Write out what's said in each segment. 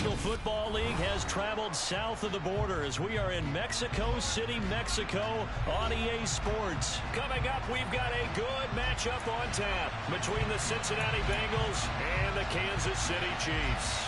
National Football League has traveled south of the border as we are in Mexico City, Mexico on EA Sports. Coming up, we've got a good matchup on tap between the Cincinnati Bengals and the Kansas City Chiefs.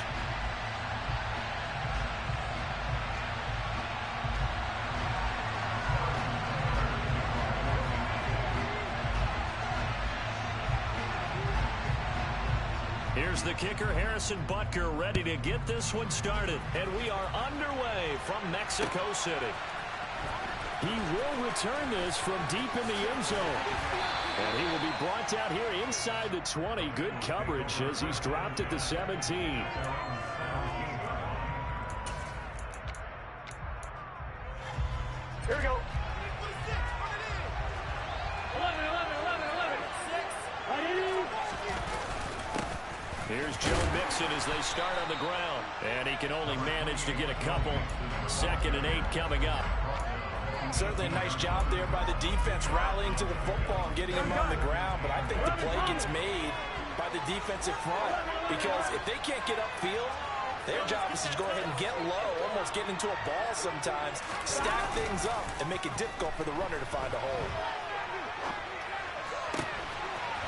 Here's the kicker, Harrison Butker, ready to get this one started. And we are underway from Mexico City. He will return this from deep in the end zone. And he will be brought out here inside the 20. Good coverage as he's dropped at the 17. Here we go. 11. 6. Here's Joe Mixon as they start on the ground. And he can only manage to get a couple. 2nd and 8 coming up. Certainly a nice job there by the defense rallying to the football and getting him on the ground. But I think the play gets made by the defensive front. Because if they can't get upfield, their job is to go ahead and get low, almost get into a ball sometimes, stack things up, and make it difficult for the runner to find a hole.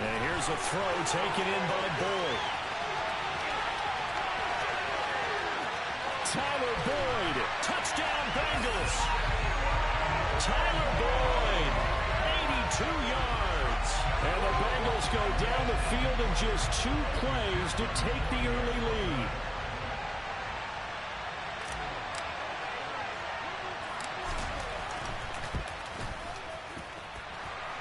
And here's a throw taken in by Boyd. Tyler Boyd, touchdown Bengals. Tyler Boyd, 82 yards. And the Bengals go down the field in just 2 plays to take the early lead.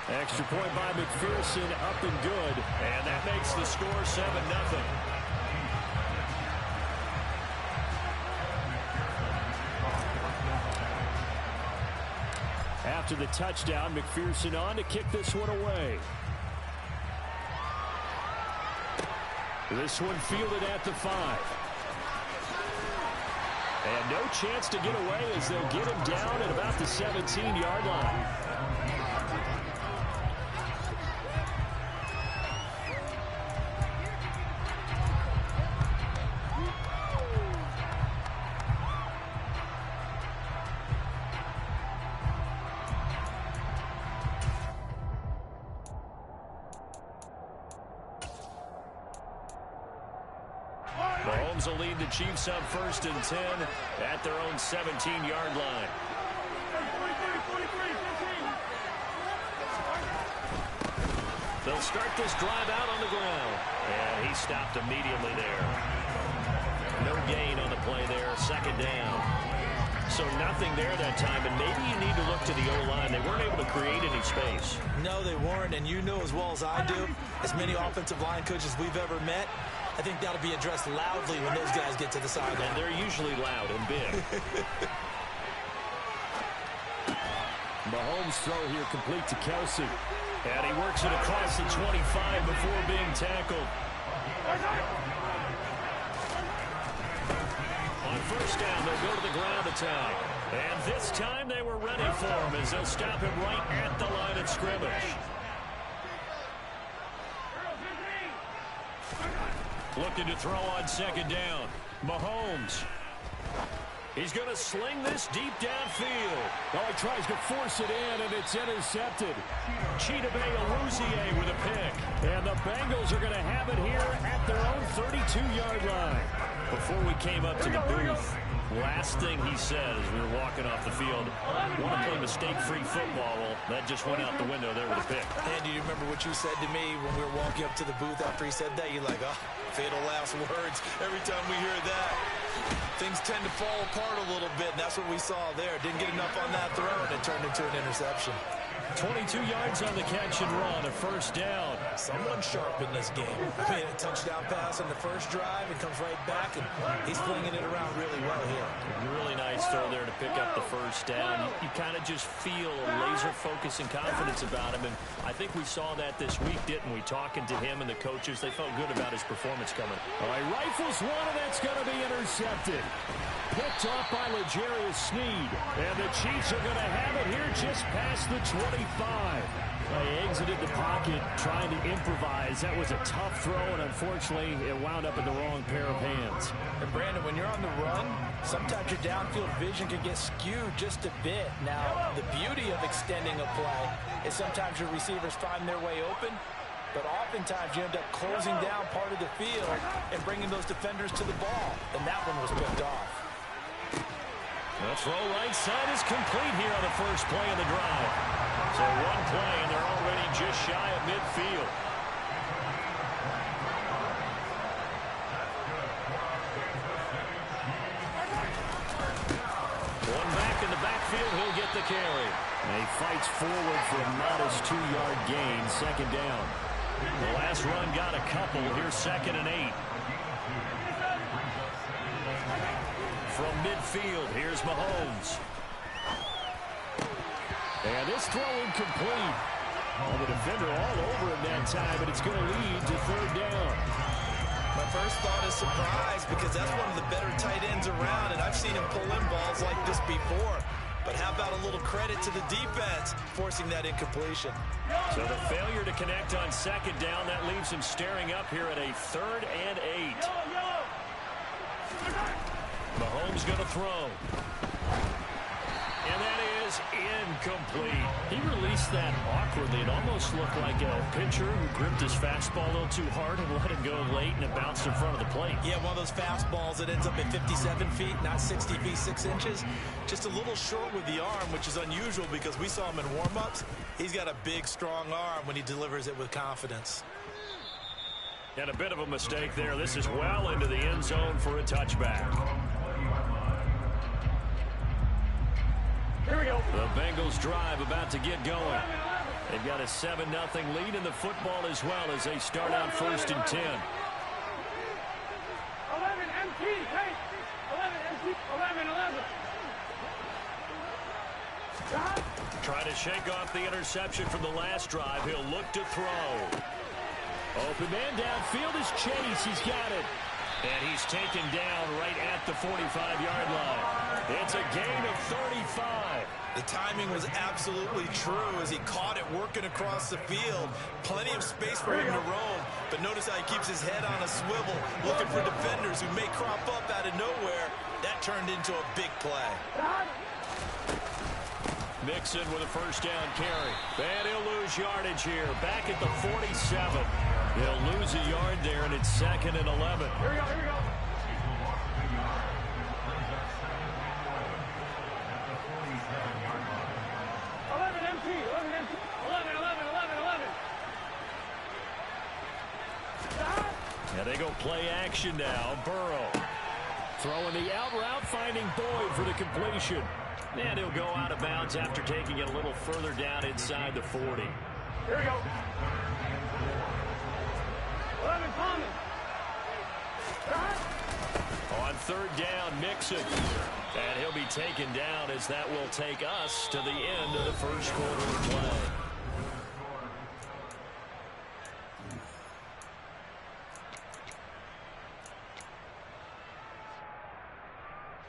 Extra point by McPherson, up and good. And that makes the score 7-0. After the touchdown, McPherson on to kick this one away. This one fielded at the 5. And no chance to get away as they'll get him down at about the 17-yard line. Mahomes will lead the Chiefs up 1st and 10 at their own 17-yard line. They'll start this drive out on the ground. And he stopped immediately there. No gain on the play there. 2nd down. So nothing there that time, and maybe you need to look to the O-line. They weren't able to create any space. No, they weren't, and you know as well as I do, as many offensive line coaches we've ever met, I think that'll be addressed loudly when those guys get to the sideline. And they're usually loud and big. Mahomes' throw here complete to Kelsey. And he works it across the 25 before being tackled. On 1st down, they'll go to the ground attack. And this time they were ready for him as they'll stop him right at the line of scrimmage. Looking to throw on 2nd down. Mahomes. He's going to sling this deep downfield. Oh, he tries to force it in, and it's intercepted. Chidobe Awuzie with a pick. And the Bengals are going to have it here at their own 32-yard line. Before we came up to the booth, last thing he said as we were walking off the field, want to play mistake-free football. Well, that just went out the window there with a pick. And do you remember what you said to me when we were walking up to the booth after he said that? You're like, oh, fatal last words. Every time we hear that, things tend to fall apart a little bit, and that's what we saw there. Didn't get enough on that throw, and it turned into an interception. 22 yards on the catch and run, a 1st down. Someone sharp in this game. I mean, a touchdown pass on the first drive, and comes right back, and he's flinging it around really well here. Really nice throw there to pick up the 1st down. You kind of just feel a laser focus and confidence about him, and I think we saw that this week, didn't we? Talking to him and the coaches, they felt good about his performance coming. All right, rifles one, and that's going to be intercepted. Picked off by L'Jarius Sneed. And the Chiefs are going to have it here just past the 25. He exited the pocket trying to improvise. That was a tough throw, and unfortunately, it wound up in the wrong pair of hands. And Brandon, when you're on the run, sometimes your downfield vision can get skewed just a bit. Now, the beauty of extending a play is sometimes your receivers find their way open, but oftentimes you end up closing down part of the field and bringing those defenders to the ball. And that one was picked off. The throw right side is complete here on the first play of the drive. So one play, and they're already just shy of midfield. One back in the backfield, he'll get the carry. And he fights forward for a modest 2-yard gain, second down. The last run got a couple. Here's 2nd and 8. From midfield, here's Mahomes. And this throw incomplete. Well, the defender all over him that time, but it's going to lead to 3rd down. My first thought is surprise, because that's one of the better tight ends around, and I've seen him pull in balls like this before. But how about a little credit to the defense forcing that incompletion? So the failure to connect on 2nd down, that leaves him staring up here at a 3rd and 8. Mahomes going to throw. And that is incomplete. He released that awkwardly. It almost looked like a pitcher who gripped his fastball a little too hard and let it go late, and it bounced in front of the plate. Yeah, one of those fastballs that ends up at 57 feet, not 60 feet, 6 inches. Just a little short with the arm, which is unusual because we saw him in warm-ups. He's got a big, strong arm when he delivers it with confidence. And a bit of a mistake there. This is well into the end zone for a touchback. Here we go. The Bengals drive about to get going. They've got a 7-0 lead in the football as well as they start out 1st and 10. 11 MT, hey! 11 MT, 11. Trying to shake off the interception from the last drive. He'll look to throw. Open man downfield is Chase. He's got it. And he's taken down right at the 45-yard line. It's a gain of 35. The timing was absolutely true as he caught it working across the field. Plenty of space for him to roam. But notice how he keeps his head on a swivel, looking for defenders who may crop up out of nowhere. That turned into a big play. Mixon with a 1st down carry. And he'll lose yardage here. Back at the 47. He'll lose a yard there, and it's 2nd and 11. Here we go, here we go. 11 MT, 11 MT, 11, 11, 11, 11. And they go play action now. Burrow throwing the out route, finding Boyd for the completion. And he'll go out of bounds after taking it a little further down inside the 40. Here we go. 11 Thomas. On 3rd down, Mixon. And he'll be taken down as that will take us to the end of the 1st quarter of play.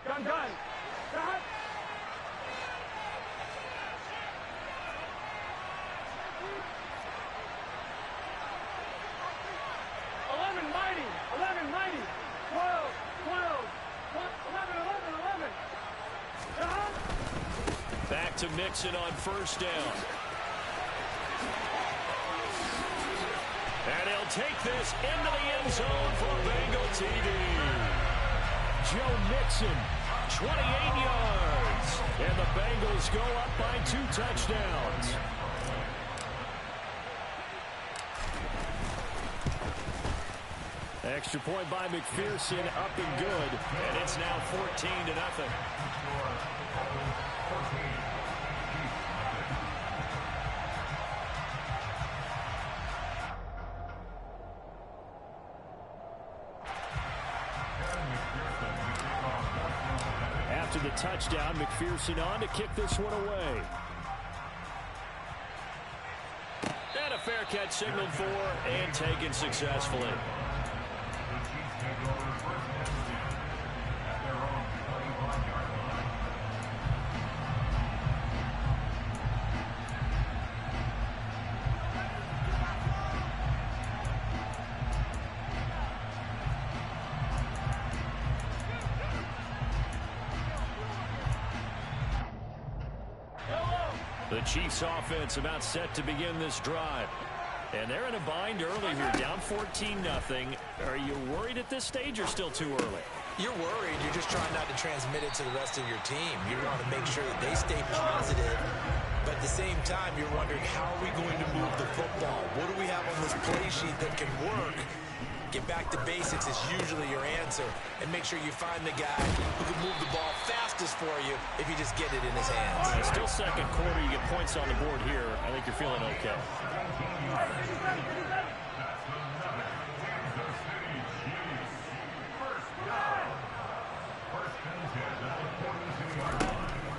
Gun. Gun. 11 mighty. 11 mighty. 12. 11, 11, 11. Gun. Back to Mixon on 1st down. And he'll take this into the end zone for a Bengal TD. Joe Mixon, 28 yards. And the Bengals go up by 2 touchdowns. Extra point by McPherson, up and good. And it's now 14-0. After the touchdown, McPherson on to kick this one away. And a fair catch signaled for and taken successfully. The Chiefs offense about set to begin this drive. And they're in a bind early here, down 14-0. Are you worried at this stage or still too early? You're worried. You're just trying not to transmit it to the rest of your team. You want to make sure that they stay positive. But at the same time, you're wondering, how are we going to move the football? What do we have on this play sheet that can work? Get back to basics is usually your answer. And make sure you find the guy who can move the ball fastest for you if you just get it in his hands. All right, still second quarter. You get points on the board here. I think you're feeling okay.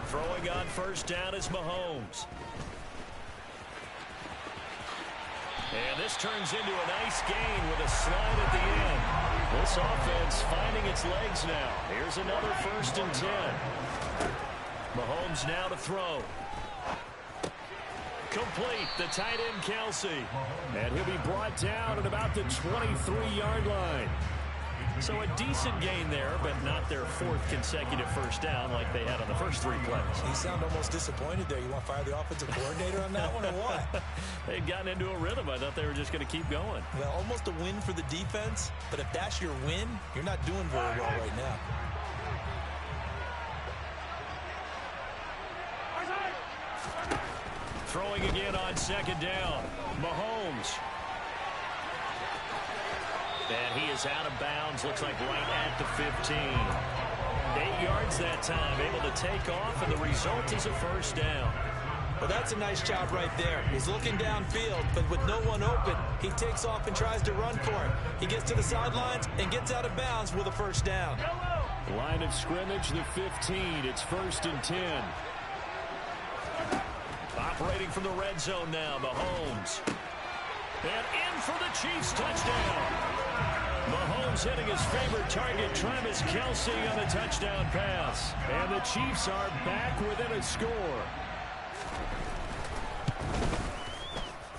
Throwing on first down is Mahomes. And this turns into a nice gain with a slide at the end. This offense finding its legs now. Here's another 1st and 10. Mahomes now to throw. Complete, the tight end Kelsey. And he'll be brought down at about the 23-yard line. So a decent gain there, but not their 4th consecutive first down like they had on the first 3 plays. You sound almost disappointed there. You want to fire the offensive coordinator on that one or what? They'd gotten into a rhythm. I thought they were just going to keep going. Well, almost a win for the defense, but if that's your win, you're not doing very well right now. Throwing again on 2nd down. Mahomes. And he is out of bounds, looks like right at the 15. 8 yards that time, able to take off, and the result is a first down. Well, that's a nice job right there. He's looking downfield, but with no one open, he takes off and tries to run for it. He gets to the sidelines and gets out of bounds with a first down. Line of scrimmage, the 15. It's 1st and 10. Operating from the red zone now, Mahomes. And in for the Chiefs touchdown. Mahomes hitting his favorite target, Travis Kelsey, on a touchdown pass. And the Chiefs are back within a score.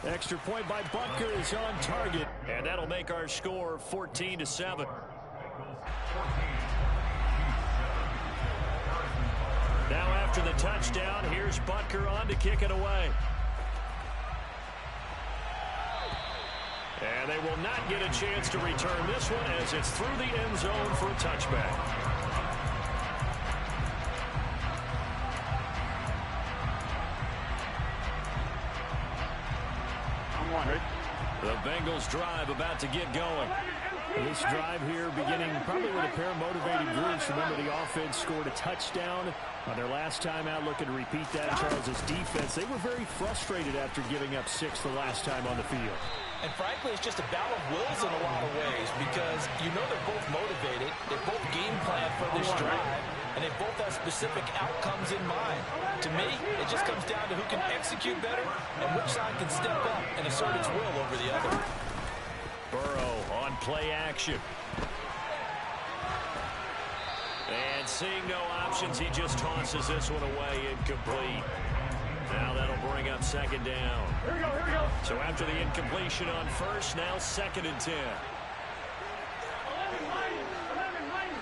Extra point by Butker is on target. And that'll make our score 14-7. Now after the touchdown, here's Butker on to kick it away. And they will not get a chance to return this one as it's through the end zone for a touchback. The Bengals drive about to get going. This drive here beginning probably with a pair of motivated groups. Remember, the offense scored a touchdown on their last time out. Looking to repeat that. Charles' defense, they were very frustrated after giving up 6 the last time on the field. And frankly, it's just a battle of wills in a lot of ways because you know they're both motivated, they both game plan for this drive, and they both have specific outcomes in mind. To me, it just comes down to who can execute better and which side can step up and assert its will over the other. Burrow on play action. And seeing no options, he just tosses this one away, incomplete. Now that'll bring up 2nd down. Here we go, here we go. So after the incompletion on first, now 2nd and 10. 11 minus, 11 minus,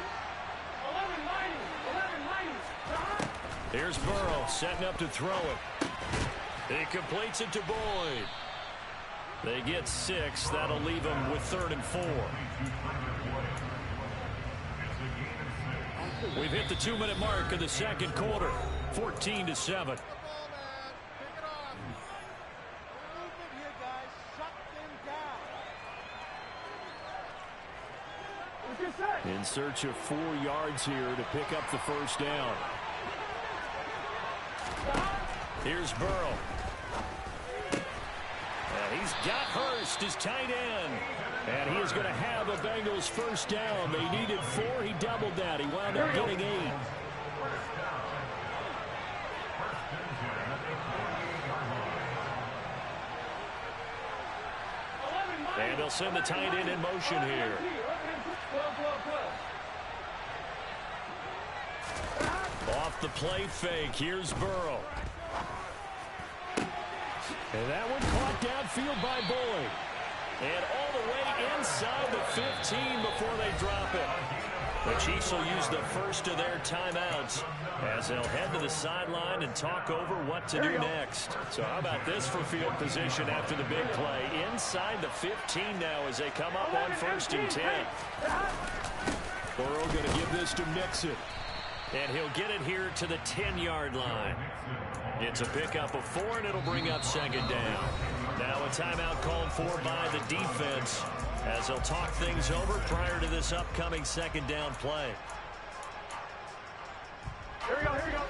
11 minus, 11 minus. Here's Burrow setting up to throw it. He completes it to Boyd. They get 6. That'll leave them with 3rd and 4. We've hit the 2-minute mark of the 2nd quarter. 14-7. In search of 4 yards here to pick up the first down. Here's Burrow. And he's got Hurst, his tight end. And he is going to have a Bengals first down. They needed 4. He doubled that. He wound up getting 8. And they'll send the tight end in motion here. Off the play fake, here's Burrow. And that one caught downfield by Boyd. And all the way inside the 15 before they drop it. The Chiefs will use the first of their timeouts as they'll head to the sideline and talk over what to do next. So how about this for field position after the big play? Inside the 15 now as they come up on 1st and 10. Burrow going to give this to Mixon. And he'll get it here to the 10-yard line. It's a pickup of 4, and it'll bring up 2nd down. Now a timeout called for by the defense as they'll talk things over prior to this upcoming 2nd down play. Here we go, here we go.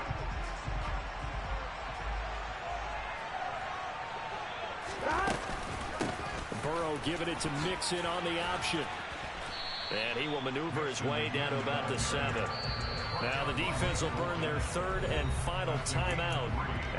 Burrow giving it to Mixon on the option. And he will maneuver his way down to about the 7. Now the defense will burn their 3rd and final timeout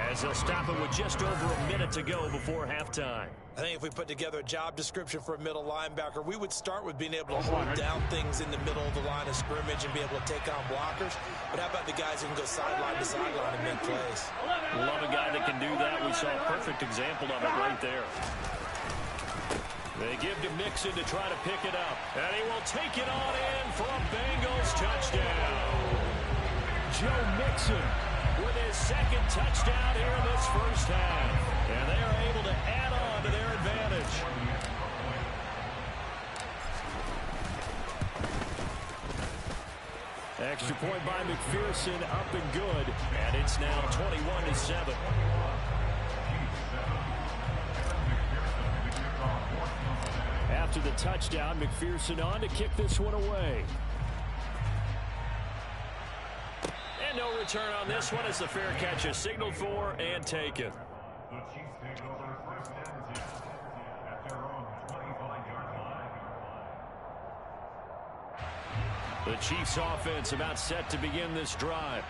as they'll stop it with just over a minute to go before halftime. I think if we put together a job description for a middle linebacker, we would start with being able to hold down things in the middle of the line of scrimmage and be able to take on blockers. But how about the guys who can go sideline to sideline and make plays? Love a guy that can do that. We saw a perfect example of it right there. They give to Mixon to try to pick it up. And he will take it on in for a Bengals touchdown. Joe Mixon with his 2nd touchdown here in this first half. And they are able to add on to their advantage. Extra point by McPherson, up and good. And it's now 21-7. After the touchdown, McPherson on to kick this one away. And no return on this one as the fair catch is signaled for and taken. The Chiefs take over 1st and 10 at their own 25-yard line. The Chiefs offense about set to begin this drive.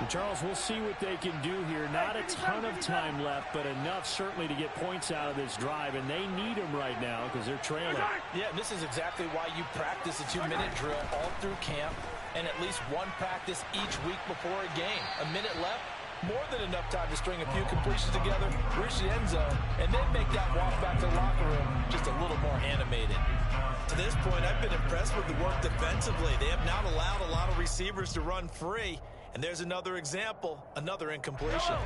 Charles, we'll see what they can do here. Not a ton of time left, but enough certainly to get points out of this drive, and they need them right now because they're trailing. Yeah, this is exactly why you practice a 2-minute drill all through camp and at least one practice each week before a game. A minute left, more than enough time to string a few completions together, reach the end zone, and then make that walk back to the locker room just a little more animated. To this point, I've been impressed with the work defensively. They have not allowed a lot of receivers to run free. And there's another example, another incompletion.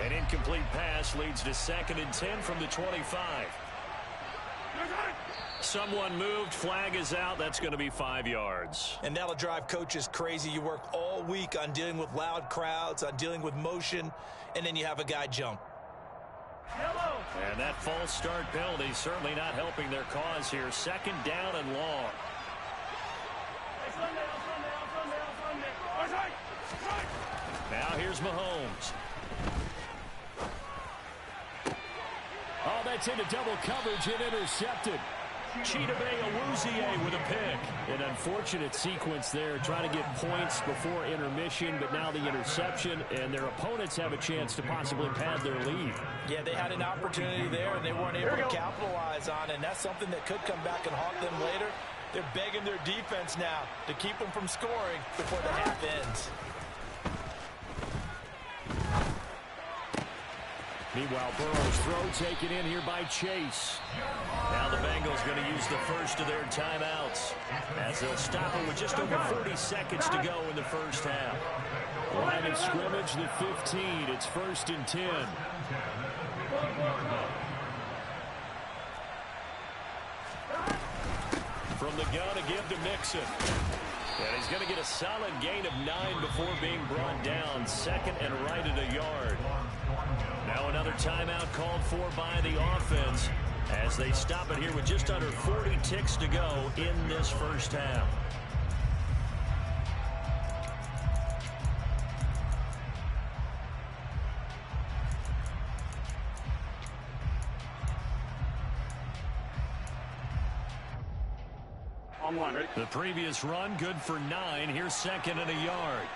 An incomplete pass leads to 2nd and 10 from the 25. Someone moved, flag is out, that's going to be 5 yards. And that'll drive coaches crazy. You work all week on dealing with loud crowds, on dealing with motion, and then you have a guy jump. And that false start penalty certainly not helping their cause here. 2nd down and long. Now here's Mahomes. Oh, that's into double coverage and intercepted. Chidobe Awuzie with a pick. An unfortunate sequence there, trying to get points before intermission, but now the interception, and their opponents have a chance to possibly pad their lead. Yeah, they had an opportunity there, and they weren't able to capitalize on it, and that's something that could come back and haunt them later. They're begging their defense now to keep them from scoring before the half ends. Meanwhile, Burrow's throw taken in here by Chase. Now the Bengals going to use the first of their timeouts as they'll stop it with just over 40 seconds to go in the first half. Line of scrimmage, the 15. It's 1st and 10. From the gun, a give to Mixon. And he's going to get a solid gain of 9 before being brought down. 2nd and right at a yard. Now another timeout called for by the offense as they stop it here with just under 40 ticks to go in this first half. The previous run good for 9. Here's 2nd and a yard.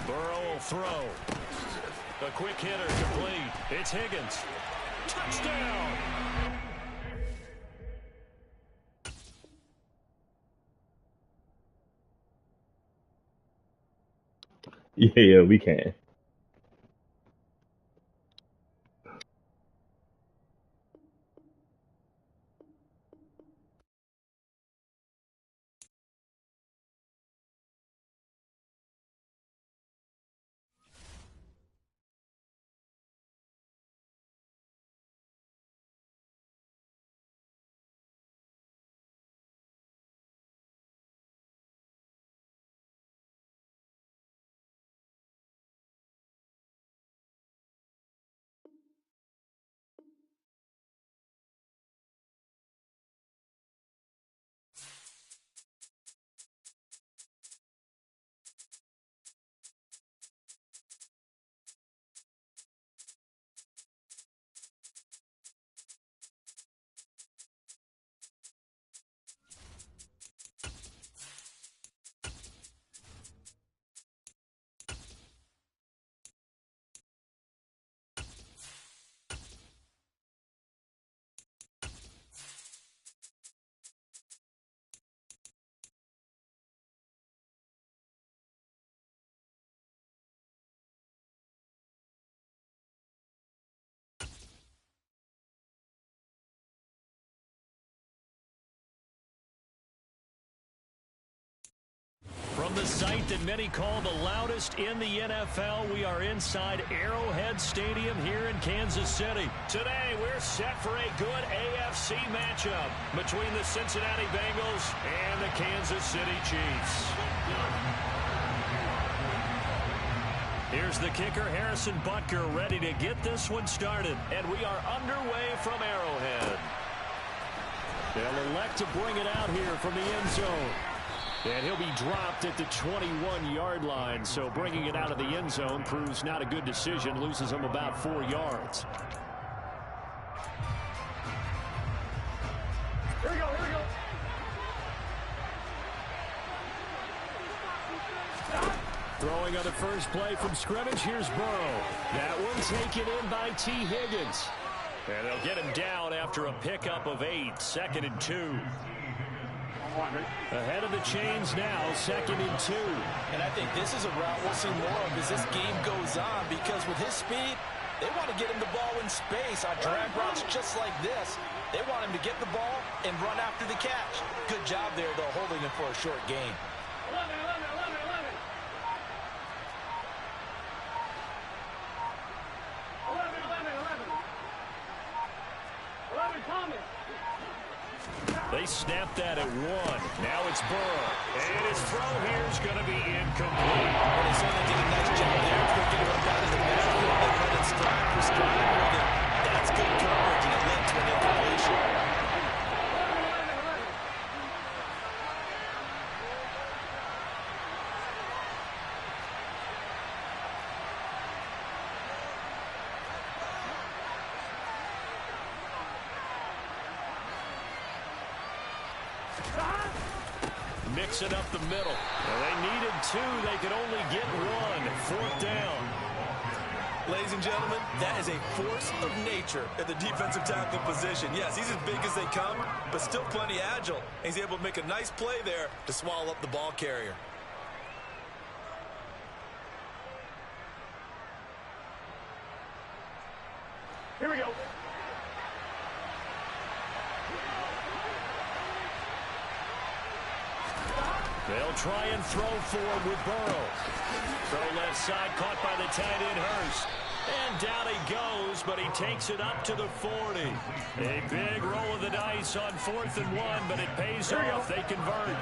Burrow will throw. A quick hitter complete. It's Higgins. Touchdown! Yeah, we can. From the site that many call the loudest in the NFL, we are inside Arrowhead Stadium here in Kansas City. Today, we're set for a good AFC matchup between the Cincinnati Bengals and the Kansas City Chiefs. Here's the kicker, Harrison Butker, ready to get this one started. And we are underway from Arrowhead. They'll elect to bring it out here from the end zone. And he'll be dropped at the 21-yard line, so bringing it out of the end zone proves not a good decision, loses him about 4 yards. Here we go, here we go. Throwing on the first play from scrimmage, here's Burrow. That one taken in by T. Higgins. And they'll get him down after a pickup of 8, 2nd and 2. Ahead of the chains now, 2nd and 2. And I think this is a route we'll see more of as this game goes on, because with his speed, they want to get him the ball in space on drag routes just like this. They want him to get the ball and run after the catch. Good job there, though, holding him for a short gain. 11, 11, 11, 11. 11, 11, 11. 11, Thomas. They snapped that at 1. Now it's Burrow. And his throw here is going to be incomplete. Well, they certainly did a nice job there. Picking him up out of the backfield and running stride for stride with it. That's good coverage, and it led to an incompletion. 11, 11, 11. Mixing up the middle. Well, they needed 2. They could only get 1. 4th down. Ladies and gentlemen, that is a force of nature at the defensive tackle position. Yes, he's as big as they come, but still plenty agile. He's able to make a nice play there to swallow up the ball carrier. Here we go. They'll try and throw forward with Burrow. Throw left side, caught by the tight end Hurst. And down he goes, but he takes it up to the 40. A big roll of the dice on 4th and 1, but it pays off. They convert.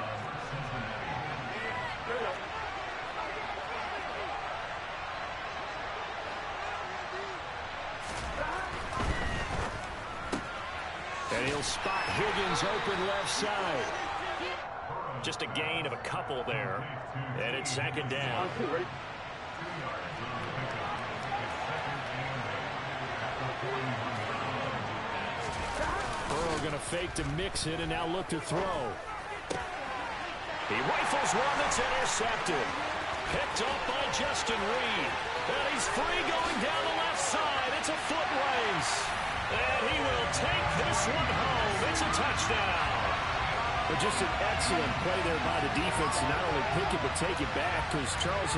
And he'll spot Higgins open left side. Just a gain of a couple there. And it's 2nd down. Burrow going to fake to mix it and now look to throw. He rifles one that's intercepted. Picked up by Justin Reed. And he's free going down the left side. It's a foot race. And he will take this one home. It's a touchdown. But just an excellent play there by the defense to not only pick it but take it back, because Charles,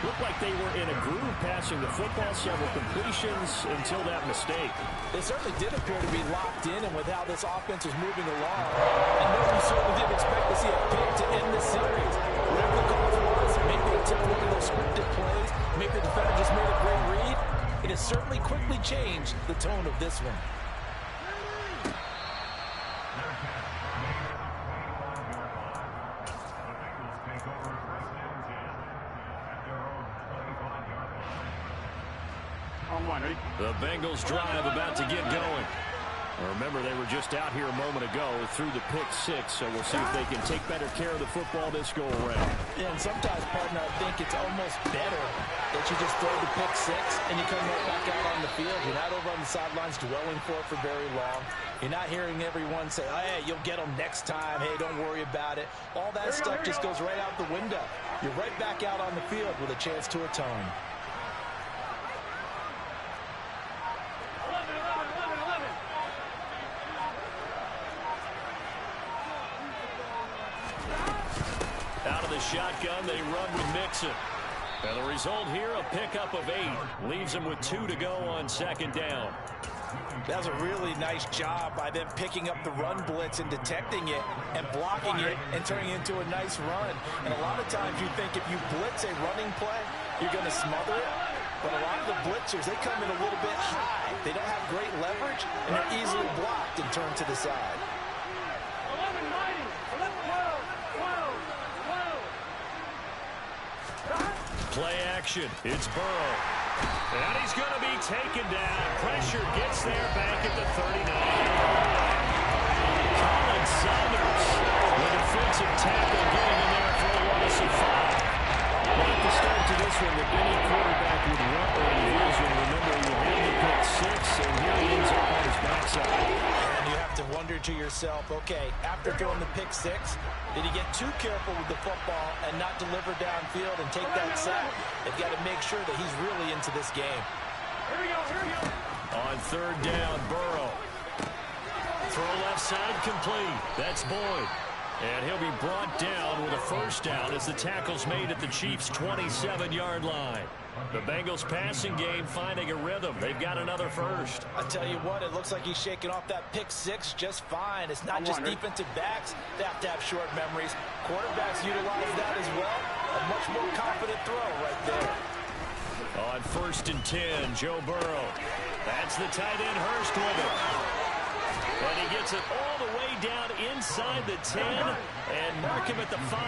Looked like they were in a groove passing the football, several completions until that mistake. They certainly did appear to be locked in, and with how this offense was moving along, and nobody certainly didn't expect to see a pick to end this series. Whatever the cause was, maybe they took one of those scripted plays, maybe the defender just made a great read. It has certainly quickly changed the tone of this one. The Bengals drive about to get going. Remember, they were just out here a moment ago through the pick six, so we'll see if they can take better care of the football this go-around. Yeah, and sometimes, partner, I think it's almost better that you just throw the pick six and you come right back out on the field. You're not over on the sidelines dwelling for it for very long. You're not hearing everyone say, oh, hey, you'll get them next time. Hey, don't worry about it. All that stuff just goes right out the window. You're right back out on the field with a chance to atone. Out of the shotgun, they run with Mixon. And the result here, a pickup of 8. Leaves them with 2 to go on second down. That's a really nice job by them picking up the run blitz and detecting it and blocking it and turning it into a nice run. And a lot of times you think if you blitz a running play, you're going to smother it. But a lot of the blitzers, they come in a little bit high. They don't have great leverage, and they're easily blocked and turned to the side. 11, 90, 12. Play action. It's Burrow. And he's going to be taken down. Pressure gets there back at the 39. Colin Saunders, the defensive tackle, getting in there for a loss of 5. Not the start to this one that any quarterback would want early vision. Remember, you had the pick 6, and here he ends up on his backside. And you have to wonder to yourself, okay, after throwing the pick 6, did he get too careful with the football and not deliver downfield and take that sack? They've got to make sure that he's really into this game. Here we go, here we go. On third down, Burrow. Throw left side complete. That's Boyd. And he'll be brought down with a first down as the tackle's made at the Chiefs' 27-yard line. The Bengals passing game finding a rhythm. They've got another first. I tell you what, it looks like he's shaking off that pick 6 just fine. It's not just defensive backs that have to have short memories. Quarterbacks utilize that as well. A much more confident throw right there. On 1st and 10, Joe Burrow. That's the tight end Hurst with it. And he gets it all the way down inside the 10 and mark him at the 5.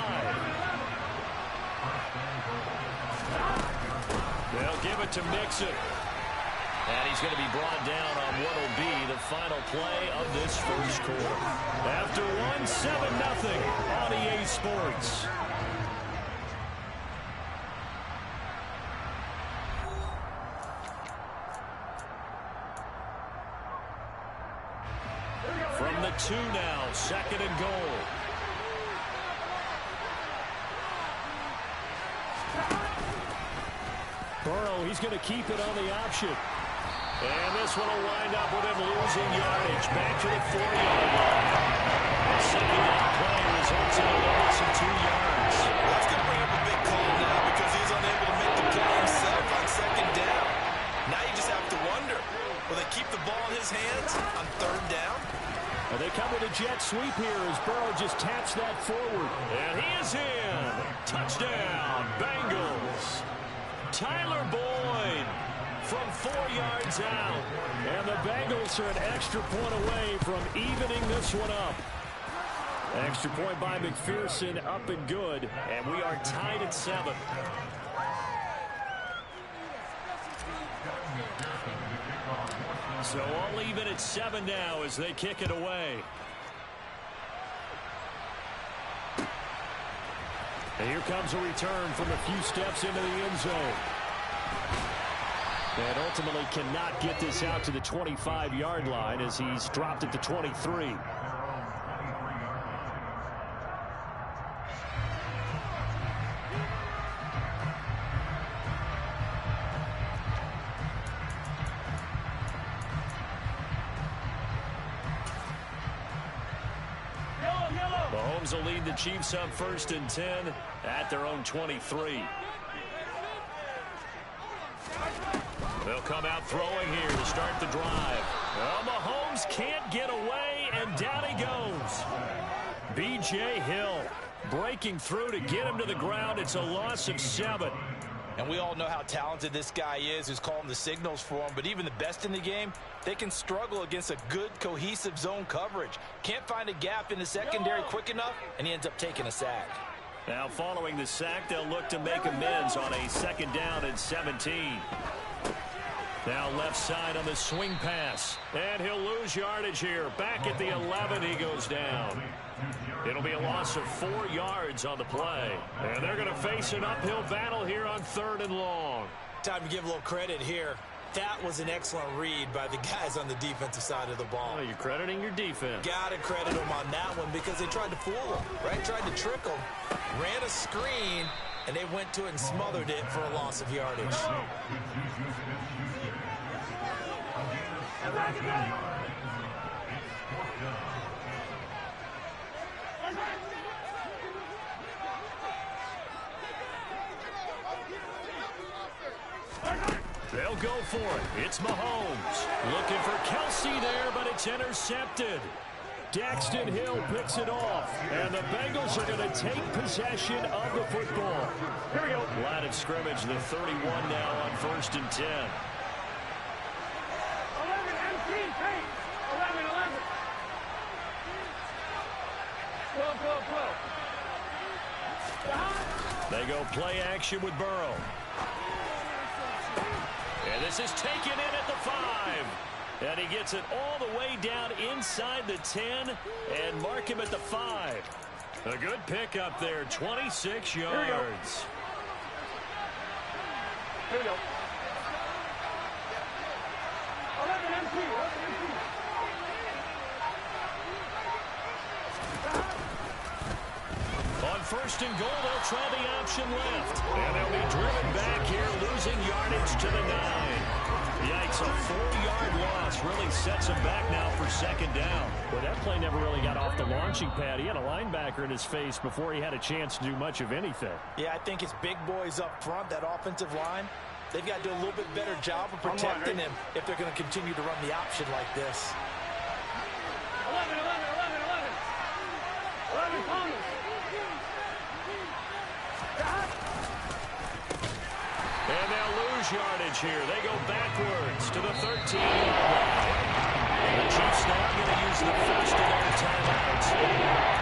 They'll give it to Mixon. And he's going to be brought down on what will be the final play of this first quarter. After 1-7-0 on EA Sports. From the 2 now, 2nd and goal. Burrow, he's going to keep it on the option. And this one will wind up with him losing yardage. Back to the 4-yard line. The second down play results in a loss of 2 yards. That's going to bring up a big call now because he's unable to make the play himself on 2nd down. Now you just have to wonder, will they keep the ball in his hands on 3rd down? And they come with a jet sweep here as Burrow just taps that forward. And he is in. Touchdown, Bengals. Tyler Boyd from 4 yards out. And the Bengals are an extra point away from evening this one up. Extra point by McPherson, up and good. And we are tied at 7. So all even at 7 now as they kick it away. And here comes a return from a few steps into the end zone. And ultimately cannot get this out to the 25-yard line as he's dropped at the 23. Mahomes will lead the Chiefs up 1st and 10 at their own 23. They'll come out throwing here to start the drive. Well, Mahomes can't get away, and down he goes. B.J. Hill breaking through to get him to the ground. It's a loss of 7. And we all know how talented this guy is who's calling the signals for him. But even the best in the game, they can struggle against a good, cohesive zone coverage. Can't find a gap in the secondary quick enough, and he ends up taking a sack. Now following the sack, they'll look to make amends on a 2nd down and 17. Now left side on the swing pass. And he'll lose yardage here. Back at the 11, he goes down. It'll be a loss of 4 yards on the play. And they're going to face an uphill battle here on 3rd and long. Time to give a little credit here. That was an excellent read by the guys on the defensive side of the ball. Oh, you're crediting your defense. Got to credit them on that one because they tried to fool them, right? Tried to trick them. Ran a screen, and they went to it and smothered it for a loss of yardage. They'll go for it. It's Mahomes. Looking for Kelsey there, but it's intercepted. Daxton Hill picks it off, and the Bengals are going to take possession of the football. Here we go. Line of scrimmage, the 31 now on 1st and 10. 11 empty, hey, 11. 12. They go play action with Burrow. And this is taken in at the 5. And he gets it all the way down inside the 10 and mark him at the 5. A good pickup there, 26 yards. Here we go. 11 empty. On 1st and goal, they'll try the option left. And they'll be driven back here, losing yardage to the 9. Yikes, a 4-yard loss really sets him back now for 2nd down. Well, that play never really got off the launching pad. He had a linebacker in his face before he had a chance to do much of anything. Yeah, I think it's big boys up front, that offensive line. They've got to do a little bit better job of protecting him if they're going to continue to run the option like this. 11 Thomas. And they'll lose yardage here. They go backwards to the 13-yard line. The Chiefs now going to use the first of their timeouts.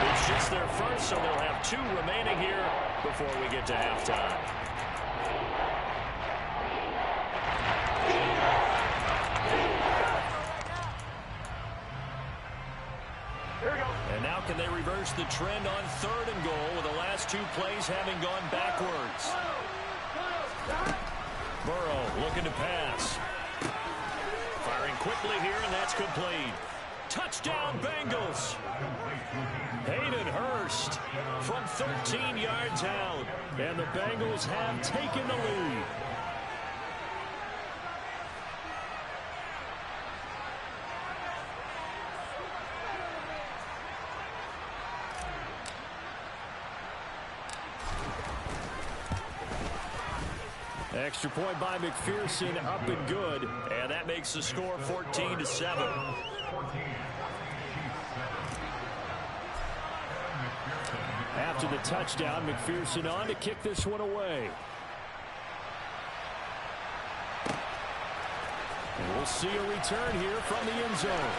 It's just their first, so they'll have 2 remaining here before we get to halftime. And now can they reverse the trend on 3rd and goal with the last 2 plays having gone backwards? Burrow looking to pass. Firing quickly here, and that's complete. Touchdown, Bengals. Hayden Hurst from 13 yards out. And the Bengals have taken the lead. Extra point by McPherson, up and good. And that makes the score 14-7. After the touchdown, McPherson on to kick this one away. And we'll see a return here from the end zone.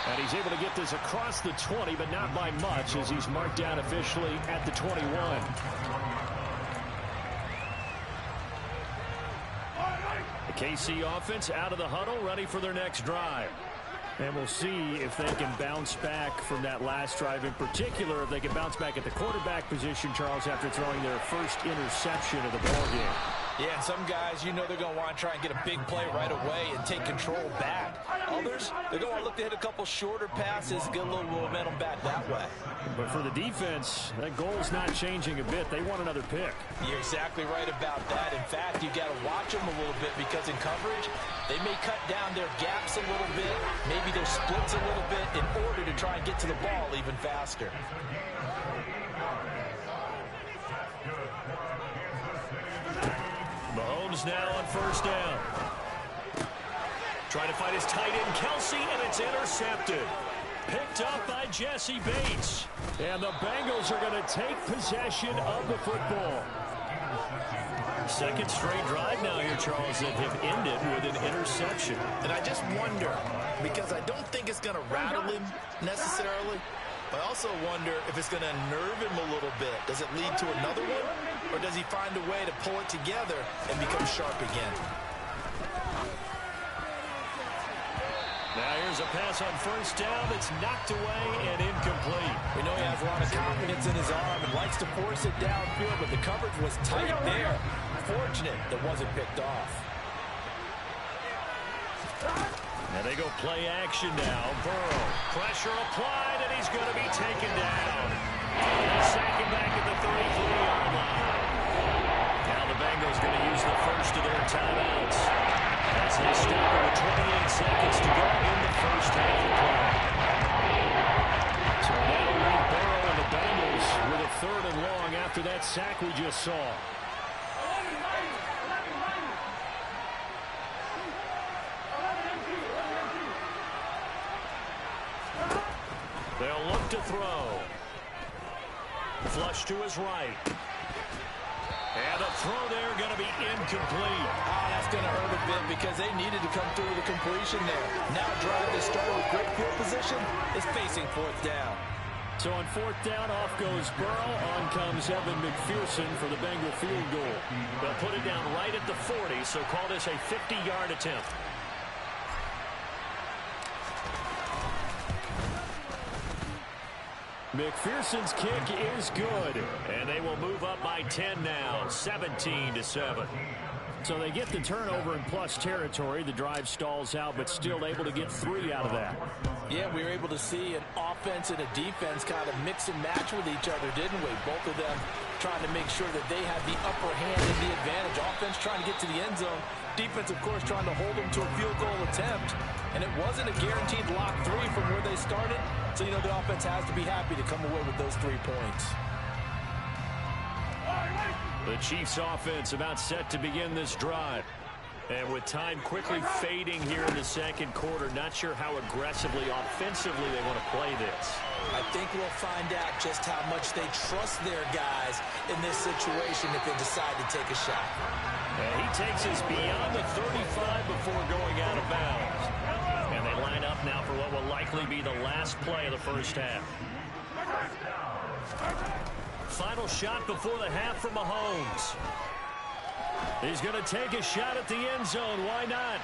And he's able to get this across the 20, but not by much as he's marked down officially at the 21. The KC offense out of the huddle, ready for their next drive. And we'll see if they can bounce back from that last drive, in particular if they can bounce back at the quarterback position, Charles, after throwing their first interception of the ballgame. Yeah, and some guys, you know they're going to want to try and get a big play right away and take control back. Others, they're going to look to hit a couple shorter passes, get a little momentum back that way. But for the defense, that goal's not changing a bit. They want another pick. You're exactly right about that. In fact, you've got to watch them a little bit because in coverage, they may cut down their gaps a little bit, maybe their splits a little bit in order to try and get to the ball even faster. Mahomes now on first down. Trying to find his tight end, Kelsey, and it's intercepted. Picked up by Jesse Bates. And the Bengals are going to take possession of the football. Second straight drive now here, Charles, that have ended with an interception. And I just wonder, because I don't think it's going to rattle him necessarily, but I also wonder if it's going to unnerve him a little bit. Does it lead to another one? Or does he find a way to pull it together and become sharp again? Now here's a pass on first down that's knocked away and incomplete. We know he has a lot of confidence in his arm and likes to force it downfield, but the coverage was tight there. Fortunate that wasn't picked off. And they go play action now. Burrow, pressure applied, and he's going to be taken down. Second back at the 33-yard line. Now the Bengals going to use the first of their timeouts as they stop with 28 seconds to go in the first half of play. So that'll leave Burrow and the Bengals with a third and long after that sack we just saw. They'll look to throw. Flush to his right. And the throw there going to be incomplete. Oh, that's going to hurt a bit because they needed to come through with a completion there. Now drive that started with great field position is facing fourth down. So on fourth down, off goes Burrow. On comes Evan McPherson for the Bengal field goal. They'll put it down right at the 40, so call this a 50-yard attempt. McPherson's kick is good, and they will move up by 10 now, 17-7. So they get the turnover in plus territory. The drive stalls out, but still able to get 3 out of that. Yeah, we were able to see an offense and a defense kind of mix and match with each other, didn't we? Both of them trying to make sure that they had the upper hand and the advantage. Offense trying to get to the end zone. Defense, of course, trying to hold them to a field goal attempt. And it wasn't a guaranteed lock 3 from where they started. So, you know, the offense has to be happy to come away with those 3 points. The Chiefs offense about set to begin this drive. And with time quickly fading here in the second quarter, not sure how aggressively, offensively they want to play this. I think we'll find out just how much they trust their guys in this situation if they decide to take a shot. And he takes us beyond the 35 before going out of bounds. And they line up now for what will likely be the last play of the first half. Final shot before the half from Mahomes. He's going to take a shot at the end zone. Why not?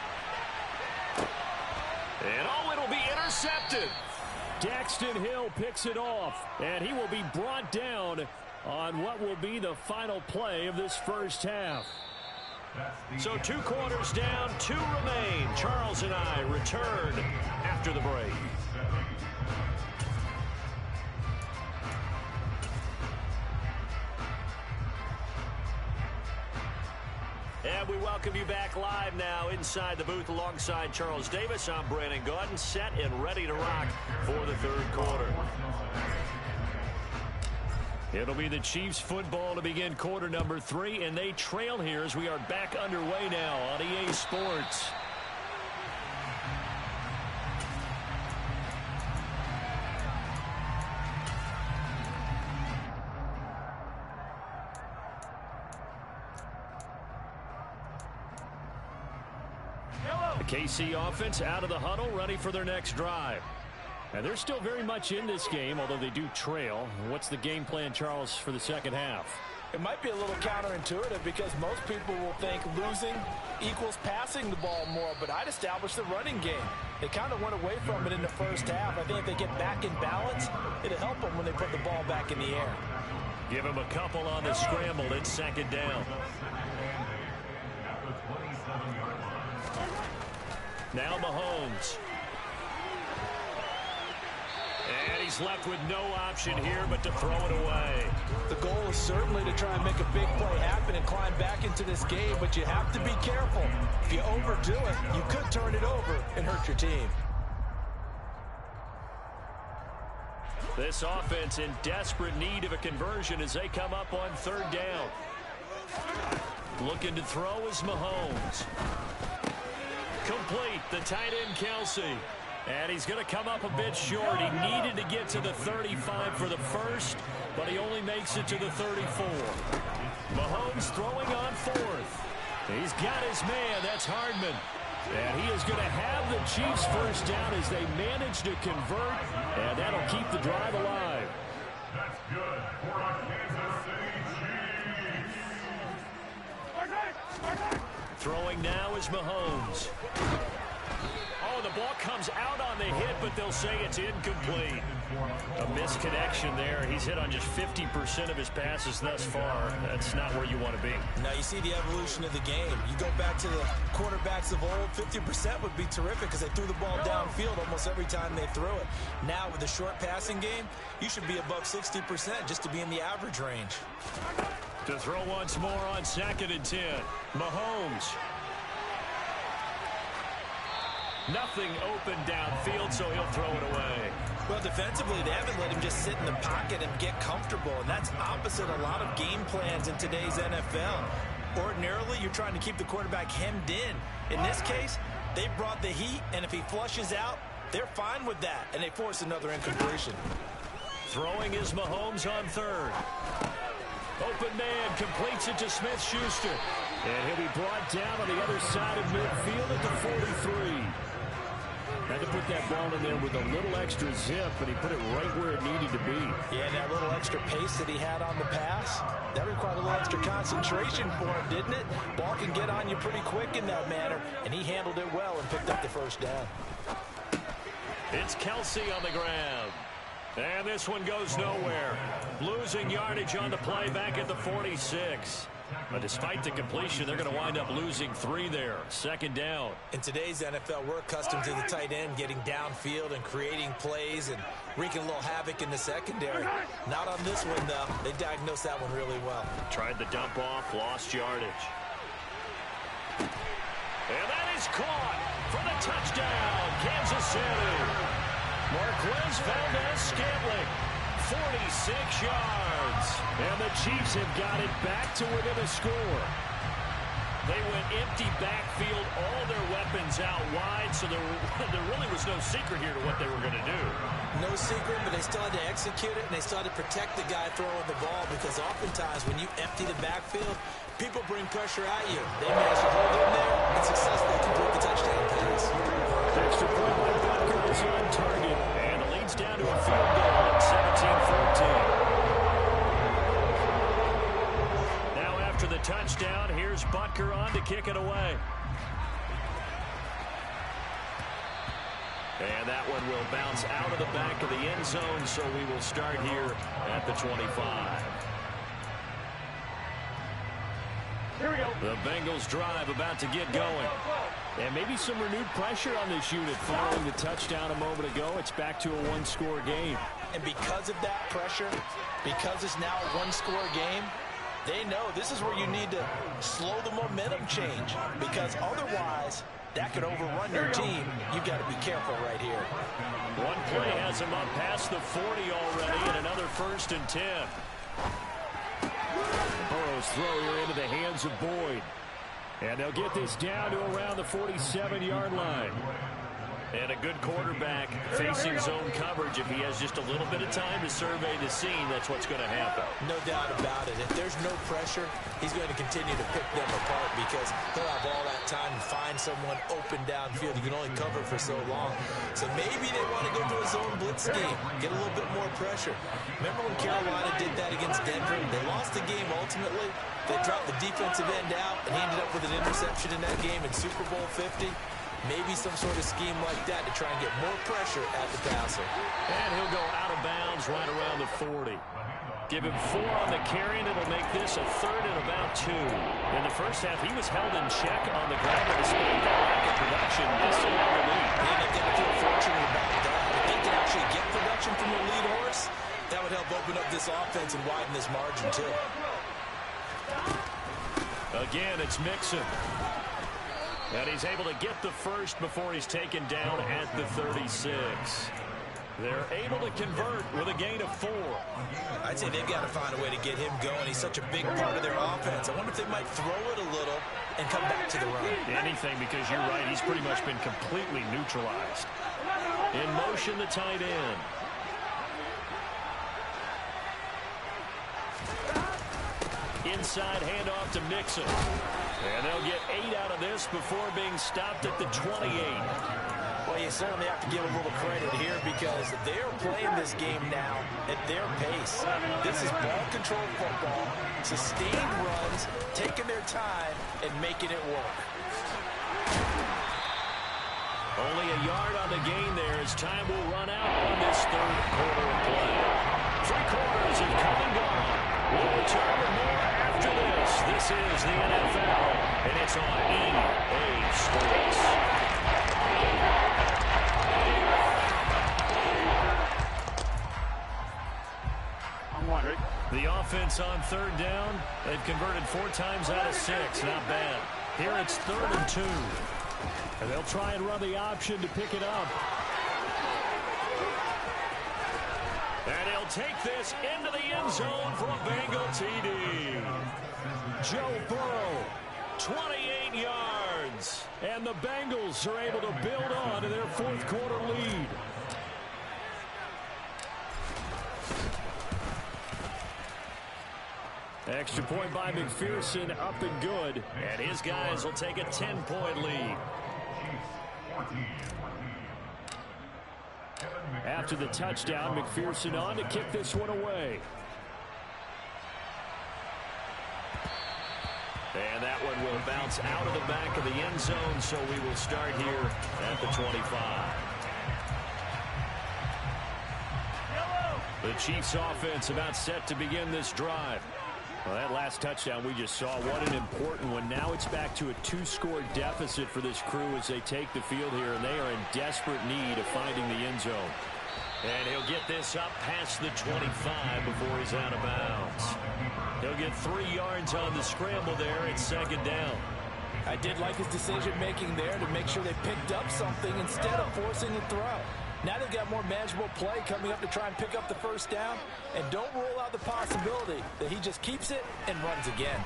And oh, it'll be intercepted. Daxton Hill picks it off, and he will be brought down on what will be the final play of this first half. So 2 quarters down, 2 remain. Charles and I return after the break. And we welcome you back live now inside the booth alongside Charles Davis. I'm Brandon Gaudin, set and ready to rock for the third quarter. It'll be the Chiefs football to begin quarter number 3, and they trail here as we are back underway now on EA Sports. KC offense out of the huddle, ready for their next drive. And they're still very much in this game, although they do trail. What's the game plan, Charles, for the second half? It might be a little counterintuitive because most people will think losing equals passing the ball more, but I'd establish the running game. They kind of went away from it in the first half. I think if they get back in balance, it'll help them when they put the ball back in the air. Give them a couple on the scramble. It's second down. Now Mahomes. And he's left with no option here but to throw it away. The goal is certainly to try and make a big play happen and climb back into this game, but you have to be careful. If you overdo it, you could turn it over and hurt your team. This offense in desperate need of a conversion as they come up on third down. Looking to throw is Mahomes. Complete, the tight end Kelce. And he's going to come up a bit short. He needed to get to the 35 for the first, but he only makes it to the 34. Mahomes throwing on fourth. He's got his man. That's Hardman. And he is going to have the Chiefs first down as they manage to convert, and that'll keep the drive alive. That's good for our Kansas City Chiefs. Throwing now is Mahomes. Oh, the ball comes out on the hit, but they'll say it's incomplete. A misconnection there. He's hit on just 50% of his passes thus far. That's not where you want to be. Now you see the evolution of the game. You go back to the quarterbacks of old, 50% would be terrific because they threw the ball downfield almost every time they threw it. Now with the short passing game, you should be above 60% just to be in the average range. To throw once more on 2nd and 10. Mahomes. Nothing open downfield, so he'll throw it away. Well, defensively, they haven't let him just sit in the pocket and get comfortable, and that's opposite a lot of game plans in today's NFL. Ordinarily, you're trying to keep the quarterback hemmed in. In this case, they brought the heat, and if he flushes out, they're fine with that, and they force another incompletion. Throwing is Mahomes on 3rd. Open man completes it to Smith-Schuster. And he'll be brought down on the other side of midfield at the 43. Had to put that ball in there with a little extra zip, but he put it right where it needed to be. Yeah, and that little extra pace that he had on the pass, that required a little extra concentration for him, didn't it? Ball can get on you pretty quick in that manner, and he handled it well and picked up the first down. It's Kelce on the ground. And this one goes nowhere. Losing yardage on the play back at the 46. But despite the completion, they're going to wind up losing 3 there. 2nd down. In today's NFL, we're accustomed to the tight end getting downfield and creating plays and wreaking a little havoc in the secondary. Not on this one, though. They diagnosed that one really well. Tried the dump off, lost yardage. And that is caught for the touchdown, Kansas City. Marquez Valdes-Scantling, 46 yards. And the Chiefs have got it back to within a score. They went empty backfield, all their weapons out wide, so there really was no secret here to what they were going to do. No secret, but they still had to execute it, and they still had to protect the guy throwing the ball, because oftentimes when you empty the backfield, people bring pressure at you. They managed to hold in there and successfully complete the touchdown pass. Extra point by Butker is on target, and it leads down to a field goal at 17-14. Now after the touchdown, here's Butker on to kick it away. And that one will bounce out of the back of the end zone, so we will start here at the 25. Here we go. The Bengals drive about to get going. And maybe some renewed pressure on this unit following the touchdown a moment ago. It's back to a one-score game. And because of that pressure, because it's now a one-score game, they know this is where you need to slow the momentum change, because otherwise that could overrun your team. You've got to be careful right here. One play has him up past the 40 already, and another 1st and 10. Burrow's throw here into the hands of Boyd. And they'll get this down to around the 47-yard line. And a good quarterback facing zone coverage. If he has just a little bit of time to survey the scene, that's what's going to happen. No doubt about it. If there's no pressure, he's going to continue to pick them apart, because he'll have all that time to find someone open downfield. You can only cover for so long. So maybe they want to go to a zone blitz scheme, get a little bit more pressure. Remember when Carolina did that against Denver? They lost the game ultimately. They dropped the defensive end out, and he ended up with an interception in that game in Super Bowl 50. Maybe some sort of scheme like that to try and get more pressure at the passer. And he'll go out of bounds right around the 40. Give him 4 on the carry, and it'll make this a 3rd and about 2. In the first half, he was held in check on the ground, but despite that lack of production, they still have the lead. Yeah, they've got to feel fortunate about that. If they can actually get production from the lead horse, that would help open up this offense and widen this margin, too. Again, it's Mixon. And he's able to get the first before he's taken down at the 36. They're able to convert with a gain of 4. I'd say they've got to find a way to get him going. He's such a big part of their offense. I wonder if they might throw it a little and come back to the run. Anything, because you're right, he's pretty much been completely neutralized. In motion, the tight end. Inside handoff to Mixon. And they'll get 8 out of this before being stopped at the 28. Well, you certainly have to give a little credit here because they're playing this game now at their pace. This is ball control football, sustained runs, taking their time, and making it work. Only a yard on the gain there as time will run out on this third quarter of play. 3 quarters have come and gone. We'll return with more after this. This is the NFL, and it's on EA Sports. The offense on third down, they've converted 4 times out of 6. Not bad. Here it's 3rd and 2. And they'll try and run the option to pick it up. And he'll take this into the end zone for a Bengal TD. Joe Burrow, 28 yards. And the Bengals are able to build on to their 4th quarter lead. Extra point by McPherson, up and good. And his guys will take a 10-point lead. After the touchdown, McPherson on to kick this one away. And that one will bounce out of the back of the end zone, so we will start here at the 25. The Chiefs offense about set to begin this drive. Well, that last touchdown we just saw, what an important one. Now it's back to a 2-score deficit for this crew as they take the field here, and they are in desperate need of finding the end zone. And he'll get this up past the 25 before he's out of bounds. He'll get 3 yards on the scramble there. It's 2nd down. I did like his decision-making there to make sure they picked up something instead of forcing a throw. Now they've got more manageable play coming up to try and pick up the 1st down. And don't rule out the possibility that he just keeps it and runs again.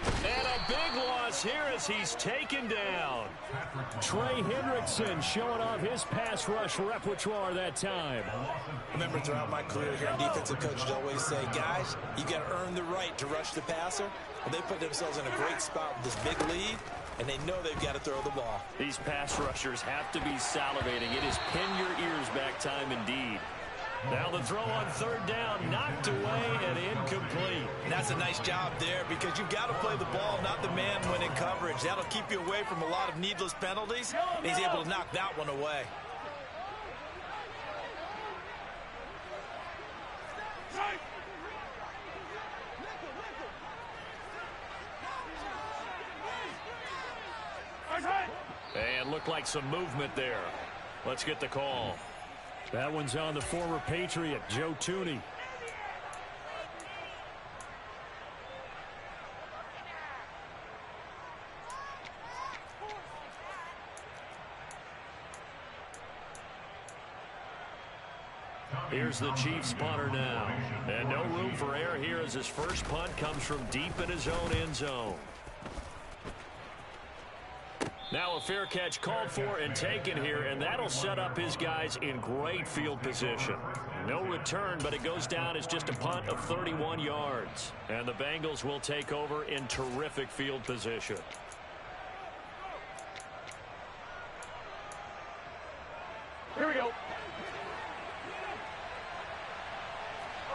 And a big loss here as he's taken down. Trey Hendrickson showing off his pass rush repertoire that time. Remember, throughout my career here in defensive coach, I'd always say, guys, you got to earn the right to rush the passer. Well, they put themselves in a great spot with this big lead, and they know they've got to throw the ball. These pass rushers have to be salivating. It is pin your ears back time indeed. Now the throw on 3rd down, knocked away and incomplete. And that's a nice job there because you've got to play the ball, not the man when in coverage. That'll keep you away from a lot of needless penalties. And he's able to knock that one away. And looked like some movement there. Let's get the call. That one's on the former Patriot, Joe Thuney. Here's the Chiefs punter now. And no room for error here as his first punt comes from deep in his own end zone. Now a fair catch called for and taken here, and that'll set up his guys in great field position. No return, but it goes down as just a punt of 31 yards. And the Bengals will take over in terrific field position. Here we go.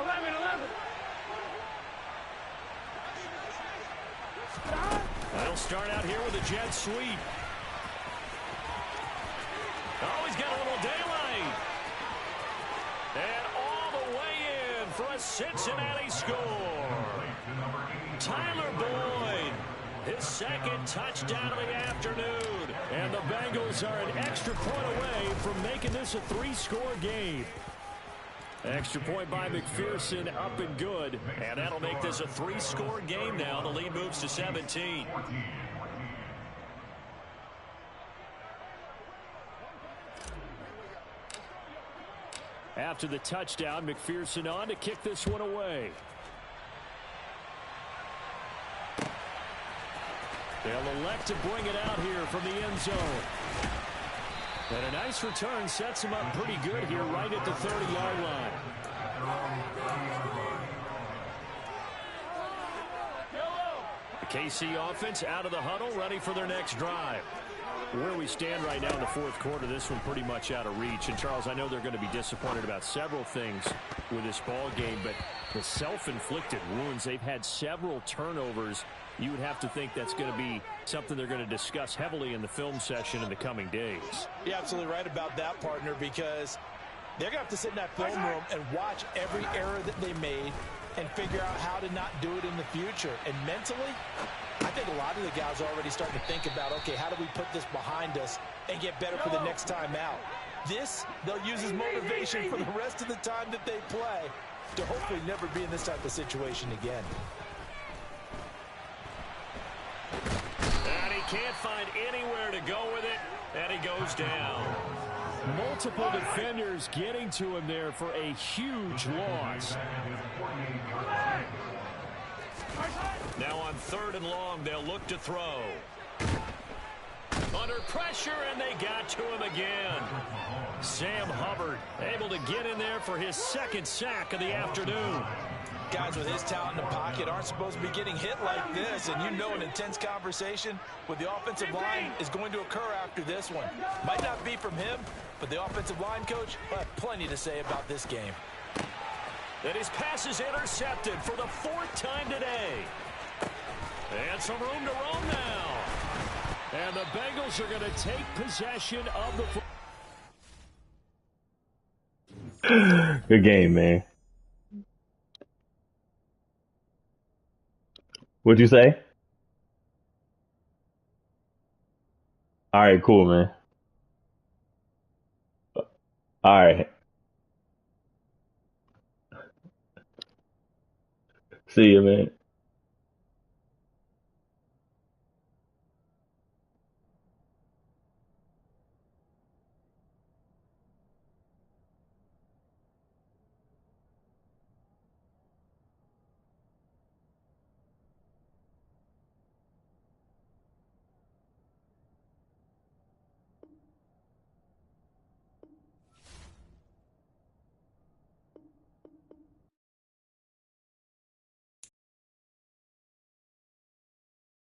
11. They'll start out here with a jet sweep. Oh, he's got a little daylight. And all the way in for a Cincinnati score. Tyler Boyd, his 2nd touchdown of the afternoon. And the Bengals are an extra point away from making this a 3-score game. Extra point by McPherson, up and good. And that'll make this a 3-score game now. The lead moves to 17. After the touchdown, McPherson on to kick this one away. They'll elect to bring it out here from the end zone. And a nice return sets him up pretty good here right at the 30-yard line. The KC offense out of the huddle, ready for their next drive. Where we stand right now in the fourth quarter, this one pretty much out of reach. And, Charles, I know they're going to be disappointed about several things with this ball game, but the self-inflicted wounds, they've had several turnovers. You would have to think that's going to be something they're going to discuss heavily in the film session in the coming days. You're absolutely right about that, partner, because they're going to have to sit in that film room and watch every error that they made and figure out how to not do it in the future. And mentally, I think a lot of the guys are already starting to think about, okay, how do we put this behind us and get better for the next time out? This, they'll use as motivation for the rest of the time that they play to hopefully never be in this type of situation again. And he can't find anywhere to go with it, and he goes down. Multiple defenders getting to him there for a huge loss. Now on 3rd and long, they'll look to throw. Under pressure, and they got to him again. Sam Hubbard able to get in there for his 2nd sack of the afternoon. Guys with his talent in the pocket aren't supposed to be getting hit like this, and you know an intense conversation with the offensive line is going to occur after this one. Might not be from him, but the offensive line coach will have plenty to say about this game. And his pass is intercepted for the 4th time today. And some room to roam now. And the Bengals are going to take possession of the... Good game, man. What'd you say? All right, cool, man. All right. See you, man.